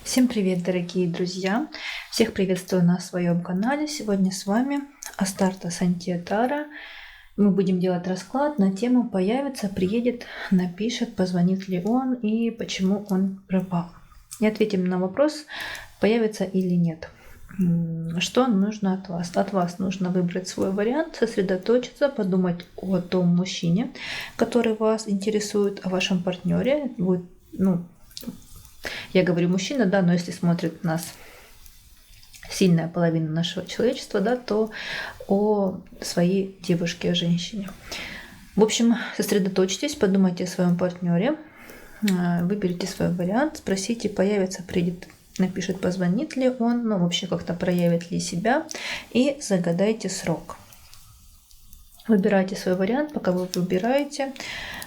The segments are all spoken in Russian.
Всем привет, дорогие друзья! Всех приветствую на своем канале. Сегодня с вами Астарта Сантья-Тара. Мы будем делать расклад на тему «Появится, приедет, напишет, позвонит ли он и почему он пропал». И ответим на вопрос, появится или нет. Что нужно от вас? От вас нужно выбрать свой вариант, сосредоточиться, подумать о том мужчине, который вас интересует, о вашем партнере. Я говорю мужчина, да, но если смотрит нас сильная половина нашего человечества, да, то о своей девушке, о женщине. В общем, сосредоточьтесь, подумайте о своем партнере, выберите свой вариант, спросите, появится, придет, напишет, позвонит ли он, ну, вообще как-то проявит ли себя, и загадайте срок. Выбирайте свой вариант, пока вы выбираете.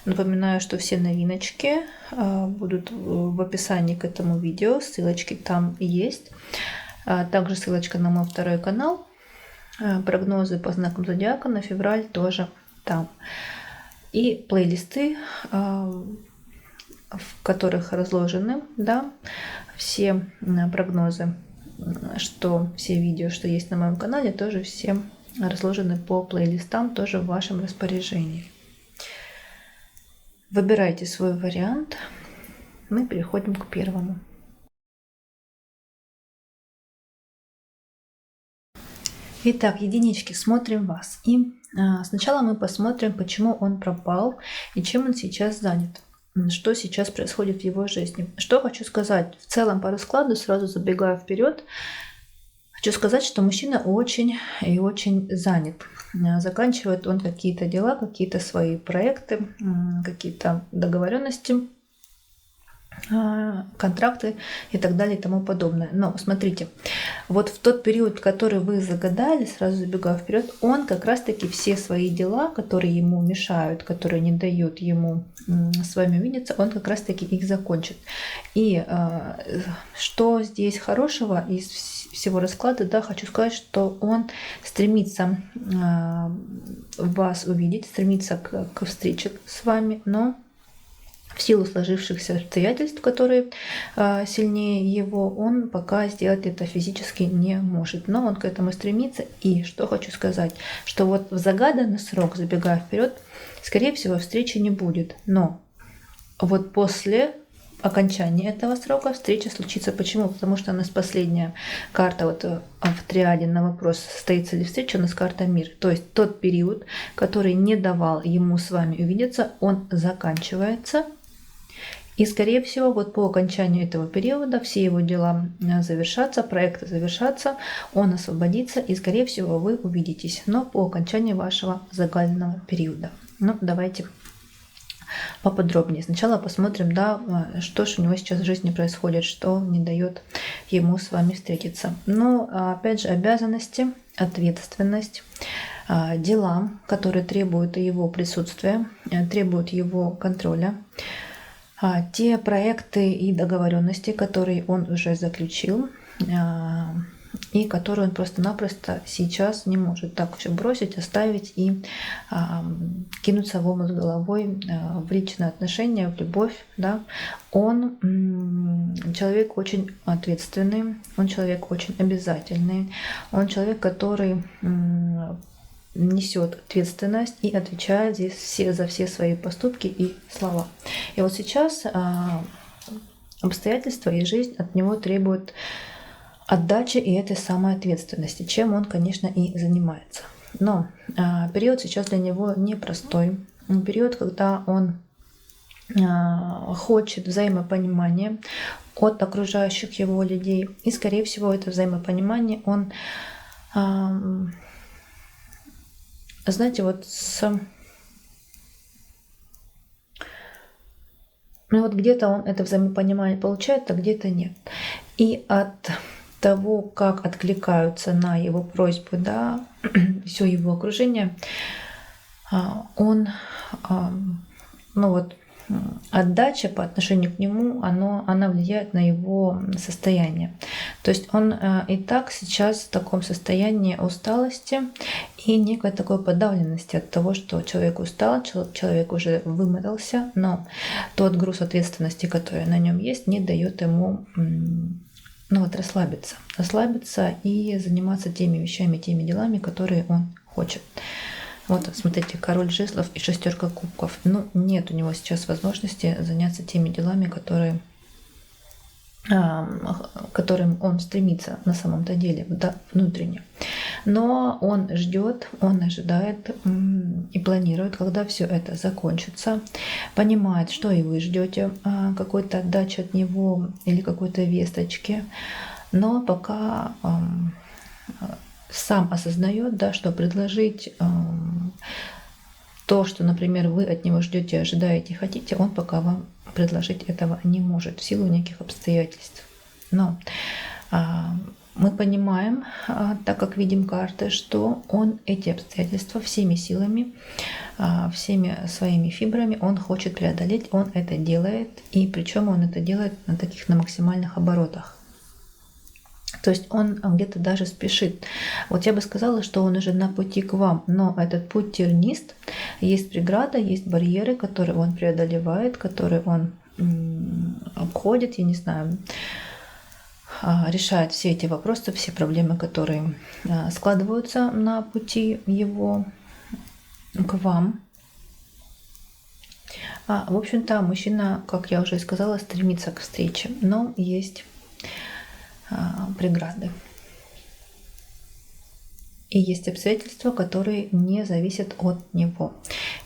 Напоминаю, что все новиночки будут в описании к этому видео, ссылочки там есть. Также ссылочка на мой второй канал. Прогнозы по знакам зодиака на февраль тоже там. И плейлисты, в которых разложены, да, все прогнозы, все видео, что есть на моем канале, тоже все разложены по плейлистам, тоже в вашем распоряжении. Выбирайте свой вариант. Мы переходим к первому. Итак, единички, смотрим вас. И сначала мы посмотрим, почему он пропал и чем он сейчас занят. Что сейчас происходит в его жизни. Что хочу сказать. В целом по раскладу, сразу забегая вперед, хочу сказать, что мужчина очень и очень занят. Заканчивает он какие-то дела, какие-то свои проекты, какие-то договоренности, контракты и так далее и тому подобное. Но смотрите, вот в тот период, который вы загадали, сразу забегая вперед, он как раз-таки все свои дела, которые ему мешают, которые не дают ему с вами увидеться, он как раз-таки их закончит. И что здесь хорошего из всего расклада, да, хочу сказать, что он стремится вас увидеть, стремится к встрече с вами, но в силу сложившихся обстоятельств, которые сильнее его, он пока сделать это физически не может. Но он к этому стремится. И что хочу сказать, что вот в загаданный срок, забегая вперед, скорее всего, встречи не будет. Но вот после окончания этого срока встреча случится. Почему? Потому что у нас последняя карта вот в триаде на вопрос, состоится ли встреча, у нас карта мир. То есть тот период, который не давал ему с вами увидеться, он заканчивается. И, скорее всего, вот по окончанию этого периода все его дела завершатся, проекты завершатся, он освободится, и, скорее всего, вы увидитесь, но по окончанию вашего загаданного периода. Ну, давайте поподробнее. Сначала посмотрим, да, что же у него сейчас в жизни происходит, что не дает ему с вами встретиться. Ну, опять же, обязанности, ответственность, дела, которые требуют его присутствия, требуют его контроля, те проекты и договоренности, которые он уже заключил, и которые он просто-напросто сейчас не может так все бросить, оставить и кинуться в омут с головой в личные отношения, в любовь. Да. Он человек очень ответственный, он человек очень обязательный, он человек, который несет ответственность и отвечает здесь за все свои поступки и слова. И вот сейчас обстоятельства и жизнь от него требуют отдачи и этой самой ответственности, чем он, конечно, и занимается. Но период сейчас для него непростой. Период, когда он хочет взаимопонимания от окружающих его людей. И, скорее всего, это взаимопонимание он, знаете, вот вот где-то он это взаимопонимание получает, а где-то нет. И от того, как откликаются на его просьбы, да, все его окружение, он, отдача по отношению к нему, она влияет на его состояние. То есть он и так сейчас в таком состоянии усталости и некой такой подавленности от того, что человек устал, человек уже вымотался, но тот груз ответственности, который на нем есть, не дает ему ну вот расслабиться и заниматься теми вещами, теми делами, которые он хочет. Вот, смотрите, король жезлов и шестерка кубков. Ну, нет у него сейчас возможности заняться теми делами, которым он стремится на самом-то деле, да, внутренне. Но он ждет, он ожидает и планирует, когда все это закончится, понимает, что и вы ждете какой-то отдачи от него или какой-то весточки, но пока сам осознает, да, что предложить то, что, например, вы от него ждете, ожидаете, хотите, он пока вам предложить этого не может в силу неких обстоятельств. Но мы понимаем, так как видим карты, что он эти обстоятельства всеми силами, всеми своими фибрами он хочет преодолеть, он это делает, и причем он это делает на максимальных оборотах. То есть он где-то даже спешит. Вот я бы сказала, что он уже на пути к вам, но этот путь тернист, есть преграда, есть барьеры, которые он преодолевает, которые он обходит, я не знаю, решает все эти вопросы, все проблемы, которые складываются на пути его к вам. В общем-то, мужчина, как я уже сказала, стремится к встрече, но есть преграды. И есть обстоятельства, которые не зависят от него.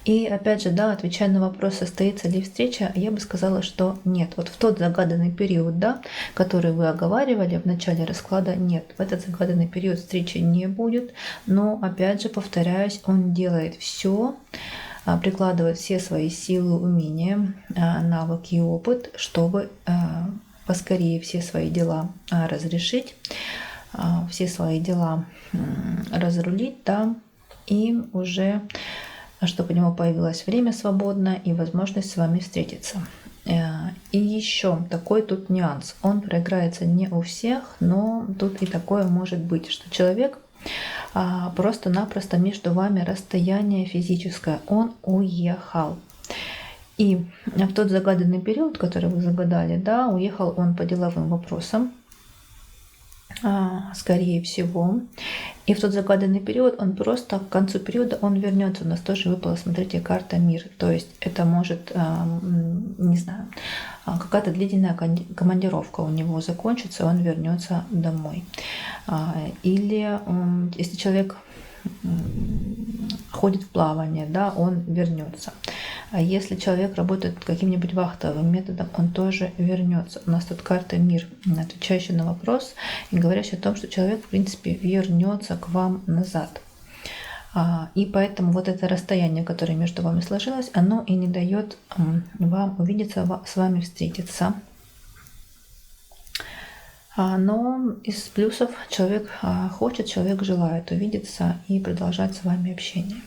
И опять же, да, отвечая на вопрос, состоится ли встреча, я бы сказала, что нет. Вот в тот загаданный период, да, который вы оговаривали в начале расклада, нет. В этот загаданный период встречи не будет. Но опять же, повторяюсь, он делает все, прикладывает все свои силы, умения, навыки и опыт, чтобы поскорее все свои дела разрешить, все свои дела разрулить, да, и уже, чтобы у него появилось время свободное и возможность с вами встретиться. И еще такой тут нюанс. Он проиграется не у всех, но тут и такое может быть, что человек просто-напросто между вами расстояние физическое. Он уехал. И в тот загаданный период, который вы загадали, да, уехал он по деловым вопросам, скорее всего. И в тот загаданный период он просто к концу периода он вернется. У нас тоже выпала, смотрите, карта мир. То есть это может, не знаю, какая-то длительная командировка у него закончится, он вернется домой. Или если человек ходит в плавание, да, он вернется. А если человек работает каким-нибудь вахтовым методом, он тоже вернется. У нас тут карта мир, отвечающая на вопрос и говорящая о том, что человек, в принципе, вернется к вам назад. И поэтому вот это расстояние, которое между вами сложилось, оно и не дает вам увидеться, с вами встретиться. Но из плюсов человек хочет, человек желает увидеться и продолжать с вами общение.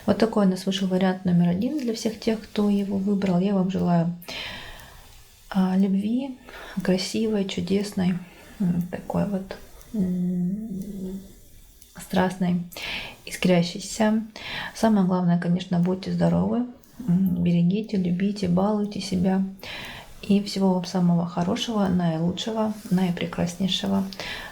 Вот такой у нас вышел вариант номер 1 для всех тех, кто его выбрал. Я вам желаю любви, красивой, чудесной, такой вот страстной, искрящейся. Самое главное, конечно, будьте здоровы, берегите, любите, балуйте себя. И всего вам самого хорошего, наилучшего, наипрекраснейшего.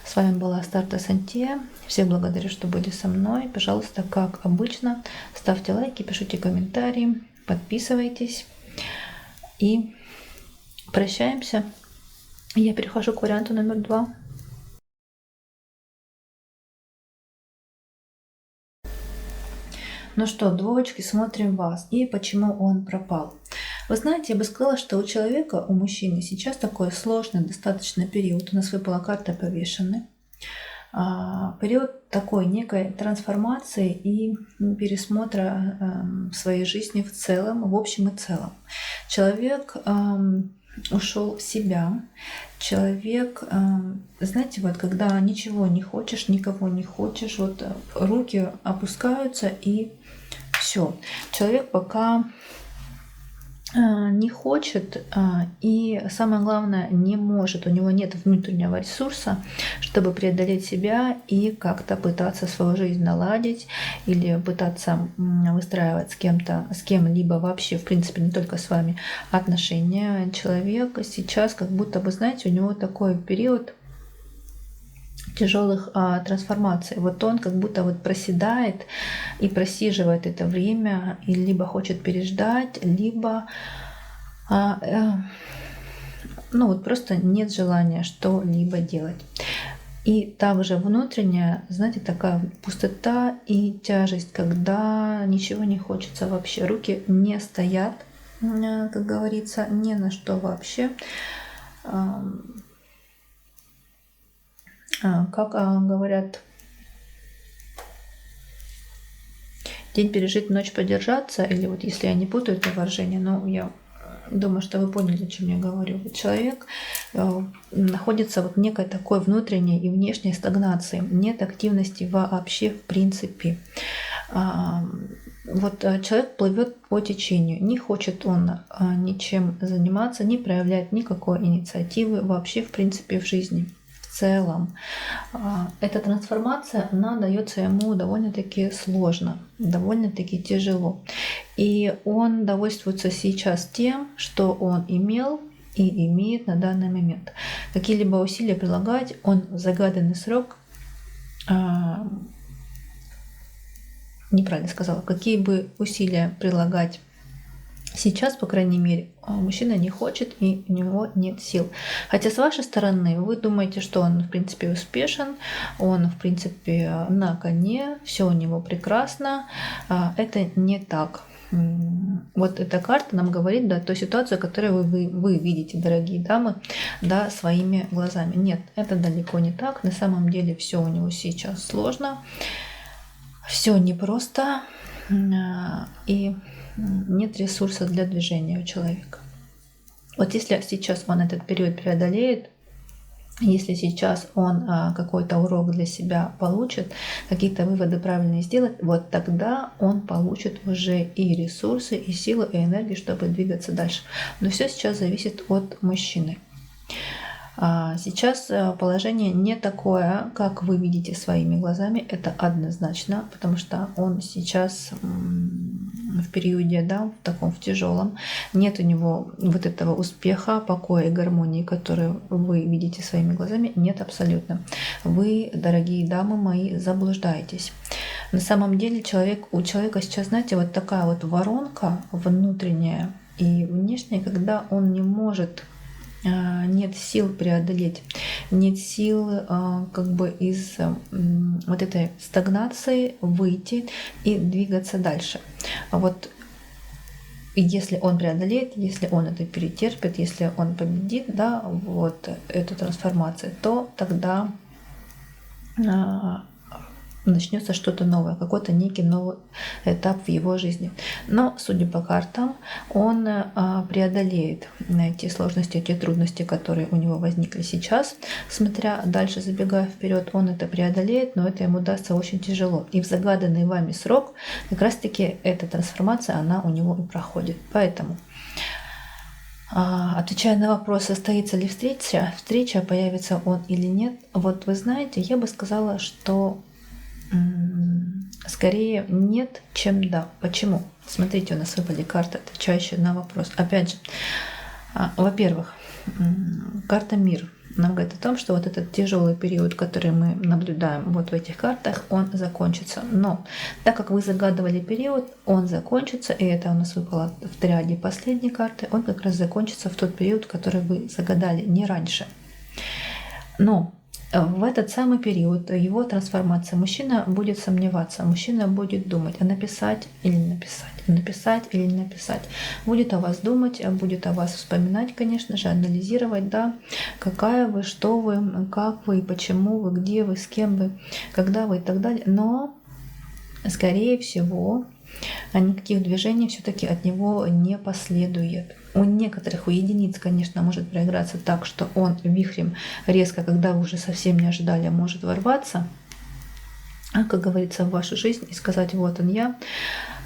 С вами была Астарта Сантия. Всех благодарю, что были со мной. Пожалуйста, как обычно, ставьте лайки, пишите комментарии, подписывайтесь. И прощаемся. Я перехожу к варианту номер 2. Ну что, двоечки, смотрим вас. И почему он пропал. Вы знаете, я бы сказала, что у человека, у мужчины сейчас такой сложный достаточно период. У нас выпала карта повешенный. Период такой некой трансформации и пересмотра своей жизни в целом, в общем и целом. Человек ушел в себя. Человек, знаете, вот когда ничего не хочешь, никого не хочешь, вот руки опускаются и все. Человек пока не хочет и, самое главное, не может. У него нет внутреннего ресурса, чтобы преодолеть себя и как-то пытаться свою жизнь наладить или пытаться выстраивать с кем-либо вообще, в принципе, не только с вами, отношения. Человек сейчас как будто бы, знаете, у него такой период тяжелых трансформаций. Вот он как будто вот проседает и просиживает это время, и либо хочет переждать, либо ну вот просто нет желания что-либо делать. И также внутренняя, знаете, такая пустота и тяжесть, когда ничего не хочется вообще. Руки не стоят, как говорится, ни на что вообще. Как говорят, день пережить, ночь подержаться, или вот если я не путаю это выражение, но я думаю, что вы поняли, о чем я говорю. Человек находится вот в некой такой внутренней и внешней стагнации, нет активности вообще в принципе. Вот человек плывет по течению, не хочет он ничем заниматься, не проявляет никакой инициативы вообще в принципе в жизни. В целом эта трансформация, она дается ему довольно-таки сложно, довольно-таки тяжело. И он довольствуется сейчас тем, что он имел и имеет на данный момент. Какие-либо усилия прилагать он в загаданный срок, неправильно сказала, какие бы усилия прилагать сейчас, по крайней мере, мужчина не хочет и у него нет сил. Хотя с вашей стороны вы думаете, что он в принципе успешен, он в принципе на коне, все у него прекрасно. Это не так. Вот эта карта нам говорит, да, ту ситуацию, которую вы видите, дорогие дамы, да, своими глазами. Нет, это далеко не так. На самом деле все у него сейчас сложно, все непросто. И нет ресурса для движения у человека. Вот если сейчас он этот период преодолеет, если сейчас он какой-то урок для себя получит, какие-то выводы правильные сделает, вот тогда он получит уже и ресурсы, и силы, и энергию, чтобы двигаться дальше. Но все сейчас зависит от мужчины. Сейчас положение не такое, как вы видите своими глазами, это однозначно, потому что он сейчас в периоде, да, в таком в тяжелом, нет у него вот этого успеха, покоя и гармонии, которую вы видите своими глазами, нет абсолютно. Вы, дорогие дамы мои, заблуждаетесь. На самом деле у человека сейчас, знаете, вот такая вот воронка внутренняя и внешняя, когда он не может, нет сил преодолеть, нет сил как бы из вот этой стагнации выйти и двигаться дальше. Вот если он преодолеет, если он это перетерпит, если он победит, да, вот эту трансформацию, то тогда начнется что-то новое, какой-то некий новый этап в его жизни. Но, судя по картам, он преодолеет те сложности, те трудности, которые у него возникли сейчас. Смотря дальше, забегая вперед, он это преодолеет, но это ему дастся очень тяжело. И в загаданный вами срок как раз-таки эта трансформация, она у него и проходит. Поэтому, отвечая на вопрос, состоится ли встреча, появится он или нет, вот вы знаете, я бы сказала, что скорее нет, чем да. Почему? Смотрите, у нас выпали карты, отвечающие на вопрос. Опять же, во-первых, карта «Мир» нам говорит о том, что вот этот тяжелый период, который мы наблюдаем вот в этих картах, он закончится. Но так как вы загадывали период, он закончится, и это у нас выпало в триаде последней карты, он как раз закончится в тот период, который вы загадали, не раньше. Но в этот самый период его трансформации мужчина будет сомневаться, мужчина будет думать, а написать или написать, написать или не написать. Будет о вас думать, будет о вас вспоминать, конечно же, анализировать, да, какая вы, что вы, как вы, почему вы, где вы, с кем вы, когда вы и так далее. Но, скорее всего, никаких движений все-таки от него не последует. У некоторых, у единиц, конечно, может проиграться так, что он вихрем резко, когда вы уже совсем не ожидали, может ворваться, как говорится, в вашу жизнь и сказать: вот он я.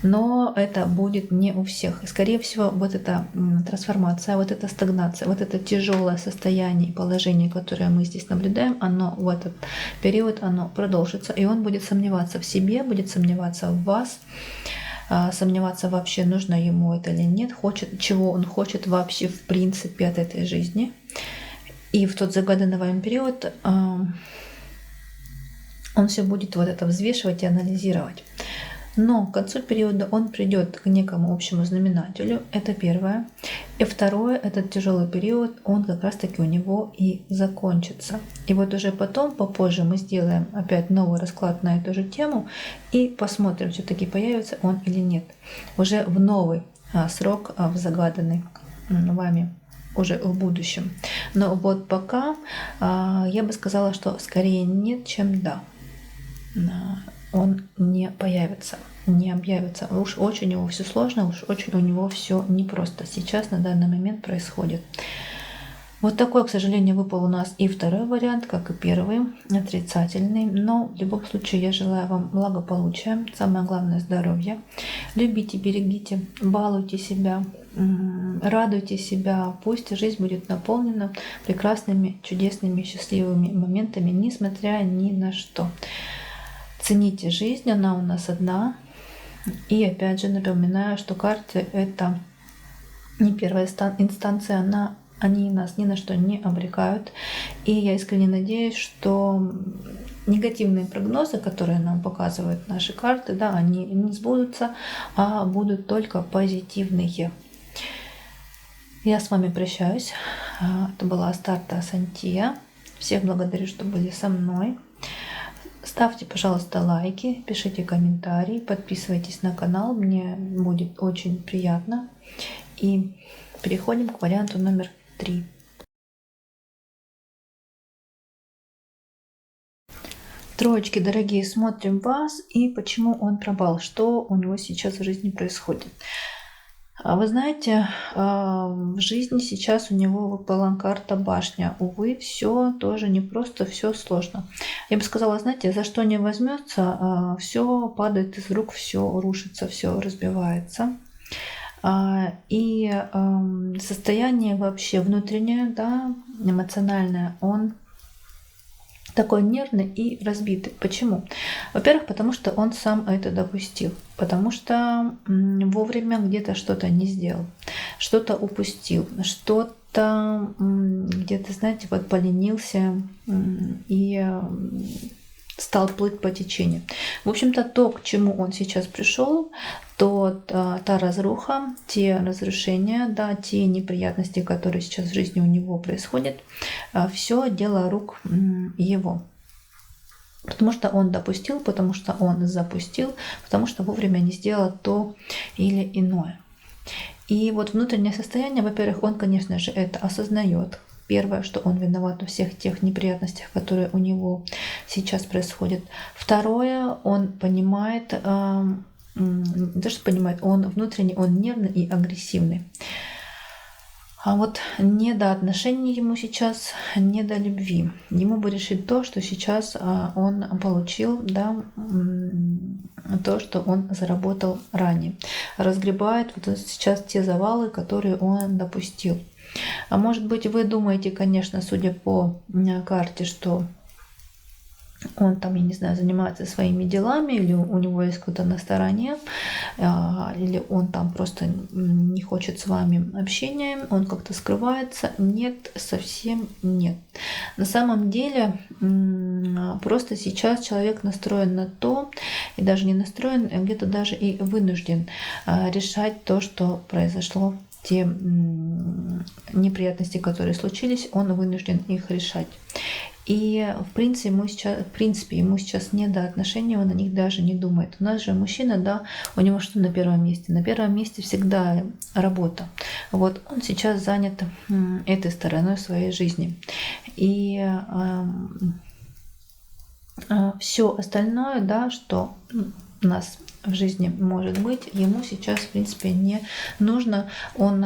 но это будет не у всех. И, скорее всего, вот эта трансформация, вот эта стагнация, вот это тяжелое состояние и положение, которое мы здесь наблюдаем, оно в этот период оно продолжится, и он будет сомневаться в себе, будет сомневаться в вас, сомневаться вообще, нужно ему это или нет, чего он хочет вообще в принципе от этой жизни. И в тот загаданный вами период он все будет вот это взвешивать и анализировать. Но к концу периода он придет к некому общему знаменателю. Это первое. И второе, этот тяжелый период, он как раз таки у него и закончится. И вот уже потом, попозже мы сделаем опять новый расклад на эту же тему и посмотрим, все-таки появится он или нет. Уже в новый срок, в загаданный вами уже в будущем. Но вот пока я бы сказала, что скорее нет, чем да. Он не появится, не объявится. Уж очень у него все сложно, уж очень у него все непросто сейчас на данный момент происходит. Вот такой, к сожалению, выпал у нас и второй вариант, как и первый, отрицательный. Но в любом случае я желаю вам благополучия, самое главное здоровья. Любите, берегите, балуйте себя, радуйте себя. Пусть жизнь будет наполнена прекрасными, чудесными, счастливыми моментами, несмотря ни на что. Цените жизнь, она у нас одна. И опять же напоминаю, что карты это не первая инстанция, они нас ни на что не обрекают. И я искренне надеюсь, что негативные прогнозы, которые нам показывают наши карты, да, они не сбудутся, а будут только позитивные. Я с вами прощаюсь. Это была Астарта Сантия. Всех благодарю, что были со мной. Ставьте, пожалуйста, лайки, пишите комментарии, подписывайтесь на канал, мне будет очень приятно. И переходим к варианту номер 3. Троечки, дорогие, смотрим вас и почему он пропал, что у него сейчас в жизни происходит. Вы знаете, в жизни сейчас у него выпала карта башня. Увы, все тоже непросто, все сложно. Я бы сказала, знаете, за что не возьмется, все падает из рук, все рушится, все разбивается. И состояние вообще внутреннее, да, эмоциональное, он такой нервный и разбитый. Почему? Во-первых, потому что он сам это допустил. Потому что вовремя где-то что-то не сделал, что-то упустил, что-то где-то, знаете, вот поленился и стал плыть по течению. В общем-то, то, к чему он сейчас пришел, та разруха, те разрушения, да, те неприятности, которые сейчас в жизни у него происходят, все дело рук его. Потому что он допустил, потому что он запустил, потому что вовремя не сделал то или иное. И вот внутреннее состояние, во-первых, он, конечно же, это осознает. Первое, что он виноват во всех тех неприятностях, которые у него сейчас происходят. Второе, он понимает, не то, что понимает, он внутренне, он нервный и агрессивный. А вот не до отношений ему сейчас, не до любви. Ему бы решить то, что сейчас он получил, да, то, что он заработал ранее. Разгребает вот сейчас те завалы, которые он допустил. А может быть, вы думаете, конечно, судя по карте, что он там, я не знаю, занимается своими делами, или у него есть кто-то на стороне, или он там просто не хочет с вами общения, он как-то скрывается. Нет, совсем нет. На самом деле, просто сейчас человек настроен на то, и даже не настроен, а где-то даже и вынужден решать то, что произошло, те неприятности, которые случились, он вынужден их решать. И в принципе ему сейчас не до отношений, он о них даже не думает. У нас же мужчина, да, у него что на первом месте? На первом месте всегда работа. Вот он сейчас занят этой стороной своей жизни. И все остальное, да, что у нас в жизни может быть, ему сейчас в принципе не нужно. Он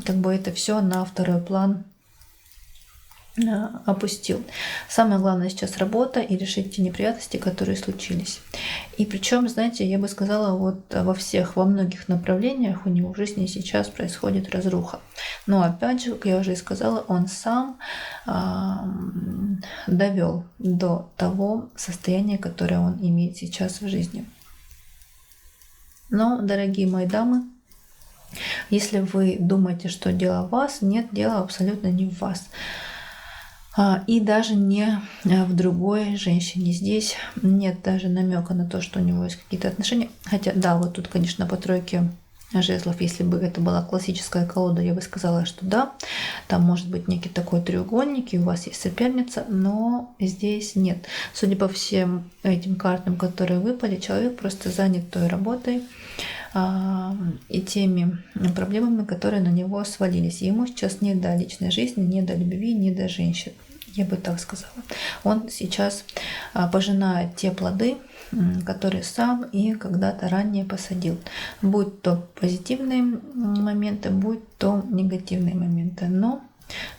как бы это все на второй план опустил. Самое главное сейчас работа и решить те неприятности, которые случились. И причем, знаете, я бы сказала, вот во многих направлениях у него в жизни сейчас происходит разруха. Но опять же, как я уже и сказала, он сам довел до того состояния, которое он имеет сейчас в жизни. Но, дорогие мои дамы, если вы думаете, что дело в вас, нет, дело абсолютно не в вас. И даже не в другой женщине. Здесь нет даже намека на то, что у него есть какие-то отношения. Хотя, да, вот тут, конечно, по тройке жезлов, если бы это была классическая колода, я бы сказала, что да, там может быть некий такой треугольник, и у вас есть соперница, но здесь нет. Судя по всем этим картам, которые выпали, человек просто занят той работой и теми проблемами, которые на него свалились. Ему сейчас не до личной жизни, не до любви, не до женщин. Я бы так сказала. Он сейчас пожинает те плоды, которые сам и когда-то ранее посадил. Будь то позитивные моменты, будь то негативные моменты. Но,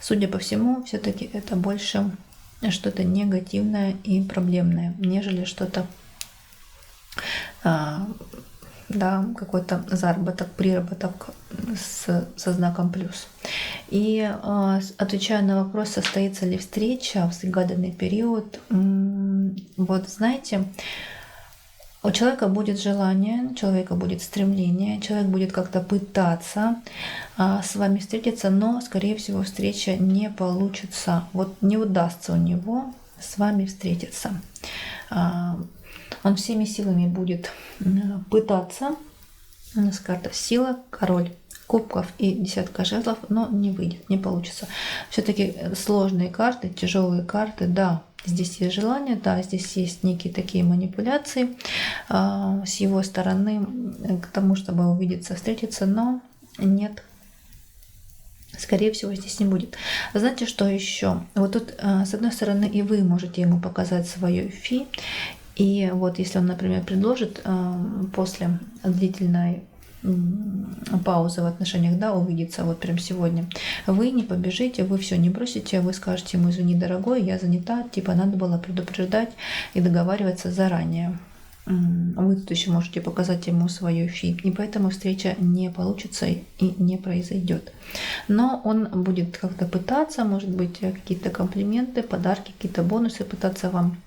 судя по всему, все-таки это больше что-то негативное и проблемное, нежели что-то, да, какой-то заработок, приработок со знаком плюс. И отвечая на вопрос, состоится ли встреча в загаданный период, вот знаете, у человека будет желание, у человека будет стремление, человек будет как-то пытаться с вами встретиться, но, скорее всего, встреча не получится. Вот не удастся у него с вами встретиться. Он всеми силами будет пытаться. У нас карта сила, король кубков и десятка жезлов, но не выйдет, не получится. Все-таки сложные карты, тяжелые карты, да, здесь есть желание, да, здесь есть некие такие манипуляции с его стороны к тому, чтобы увидеться, встретиться, но нет. Скорее всего, здесь не будет. Знаете, что еще? Вот тут, с одной стороны, и вы можете ему показать свое фи. И вот если он, например, предложит после длительной паузы в отношениях, да, увидеться вот прям сегодня, вы не побежите, вы все не бросите, вы скажете ему: извини, дорогой, я занята, типа надо было предупреждать и договариваться заранее. Вы тут еще можете показать ему свое фи, и поэтому встреча не получится и не произойдет. Но он будет как-то пытаться, может быть, какие-то комплименты, подарки, какие-то бонусы пытаться вам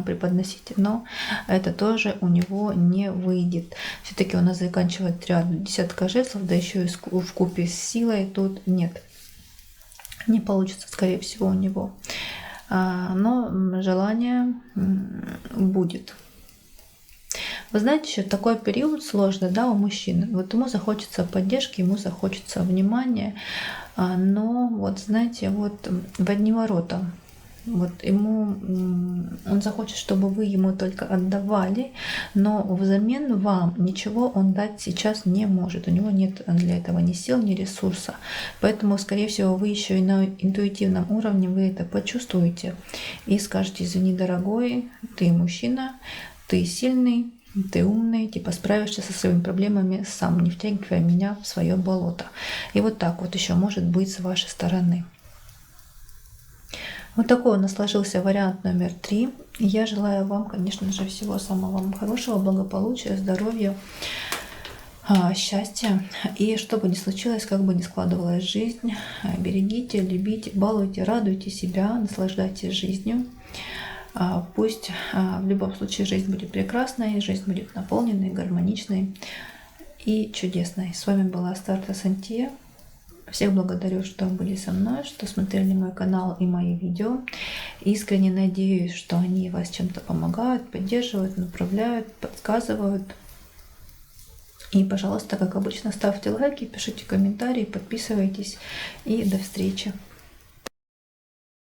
преподносить, но это тоже у него не выйдет. Все-таки у нас заканчивает ряд десятка жезлов, да еще и вкупе с силой, тут нет, не получится, скорее всего, у него. Но желание будет. Вы знаете, еще такой период сложный, да, у мужчины. Вот ему захочется поддержки, ему захочется внимания, но вот знаете, вот в одни ворота. Вот он захочет, чтобы вы ему только отдавали, но взамен вам ничего он дать сейчас не может. У него нет для этого ни сил, ни ресурса. Поэтому, скорее всего, вы еще и на интуитивном уровне вы это почувствуете и скажете: извини, дорогой, ты мужчина, ты сильный, ты умный, типа справишься со своими проблемами сам, не втягивая меня в свое болото. И вот так вот еще может быть с вашей стороны. Вот такой у нас сложился вариант номер 3. Я желаю вам, конечно же, всего самого вам хорошего, благополучия, здоровья, счастья. И что бы ни случилось, как бы ни складывалась жизнь, берегите, любите, балуйте, радуйте себя, наслаждайтесь жизнью. Пусть в любом случае жизнь будет прекрасной, жизнь будет наполненной, гармоничной и чудесной. С вами была Астарта Сантье. Всех благодарю, что были со мной, что смотрели мой канал и мои видео. Искренне надеюсь, что они вас чем-то помогают, поддерживают, направляют, подсказывают. И, пожалуйста, как обычно, ставьте лайки, пишите комментарии, подписывайтесь. И до встречи!